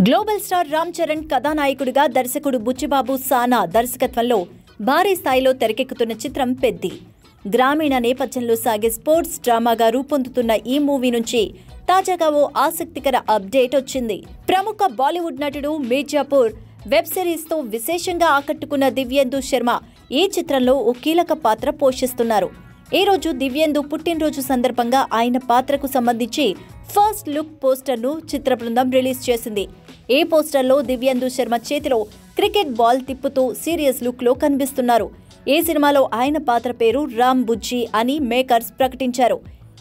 Global star Ram Charan కథానాయకుడిగా దర్శకుడు బుచ్చిబాబు సానా దర్శకత్వంలో భారీ స్థాయిలో తెరకెక్కుతున్న చిత్రం పెద్ది. గ్రామీణ నేపథ్యంలో సాగే స్పోర్ట్స్ డ్రామాగా రూపొందుతున్న ఈ మూవీ నుంచి తాజాగా ఓ ఆసక్తికర అప్డేట్ వచ్చింది. ప్రముఖ బాలీవుడ్ నటుడు మీర్జాపూర్ వెబ్ సిరీస్తో విశేషంగా ఆకట్టుకున్న దివ్యేందు శర్మ ఈ చిత్రంలో ఓ కీలక పాత్ర పోషిస్తున్నారు. ఈ రోజు దివ్యేందు పుట్టినరోజు సందర్భంగా ఆయన పాత్రకు సంబంధించి ఫస్ట్ లుక్ పోస్టర్ను చిత్ర బృందం రిలీజ్ చేసింది. ఈ పోస్టర్లో దివ్యేందు శర్మ చేతిలో క్రికెట్ బాల్ తిప్పుతూ సీరియస్ లుక్లో కనిపిస్తున్నారు. ఈ సినిమాలో ఆయన పాత్ర పేరు రామ్ బుజ్జి అని మేకర్స్ ప్రకటించారు.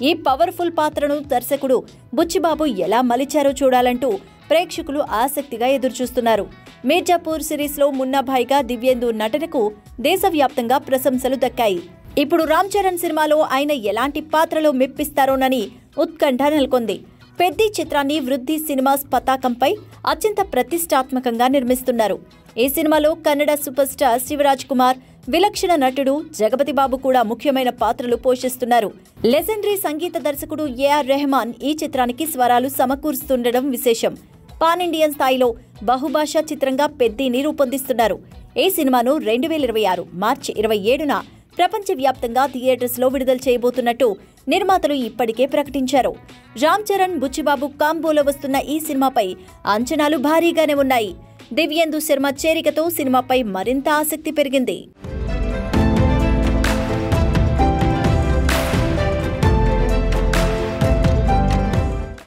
ఈ పవర్ఫుల్ పాత్రను దర్శకుడు బుచ్చిబాబు ఎలా మలిచారో చూడాలంటూ ప్రేక్షకులు ఆసక్తిగా ఎదురుచూస్తున్నారు. మీర్జాపూర్ సిరీస్లో మున్నాభాయిగా దివ్యేందు నటనకు దేశవ్యాప్తంగా ప్రశంసలు దక్కాయి. ఇప్పుడు రామ్ చరణ్ సినిమాలో ఆయన ఎలాంటి పాత్రలో మెప్పిస్తారోనని ఉత్కంఠ నెలకొంది. పెద్ది చిత్రాన్ని వృద్ధి సినిమాస్ పతాకంపై అత్యంత ప్రతిష్టాత్మకంగా నిర్మిస్తున్నారు. ఈ సినిమాలో కన్నడ సూపర్ స్టార్ శివరాజ్ కుమార్, విలక్షణ నటుడు జగపతి బాబు కూడా ముఖ్యమైన పాత్రలు పోషిస్తున్నారు. లెజెండరీ సంగీత దర్శకుడు ఏఆర్ రెహమాన్ ఈ చిత్రానికి స్వరాలు సమకూరుస్తుండడం విశేషం. పాన్ ఇండియన్ స్థాయిలో బహుభాషా చిత్రంగా పెద్దిని రూపొందిస్తున్నారు. ఈ సినిమాను 2026 మార్చి 27న ప్రపంచవ్యాప్తంగా థియేటర్స్లో విడుదల చేయబోతున్నట్టు నిర్మాతలు ఇప్పటికే ప్రకటించారు. రామ్ చరణ్, బుచ్చిబాబు కాంబోలో వస్తున్న ఈ సినిమాపై అంచనాలు భారీగానే ఉన్నాయి. దివ్యేందు శర్మ చేరికతో సినిమాపై మరింత ఆసక్తి పెరిగింది.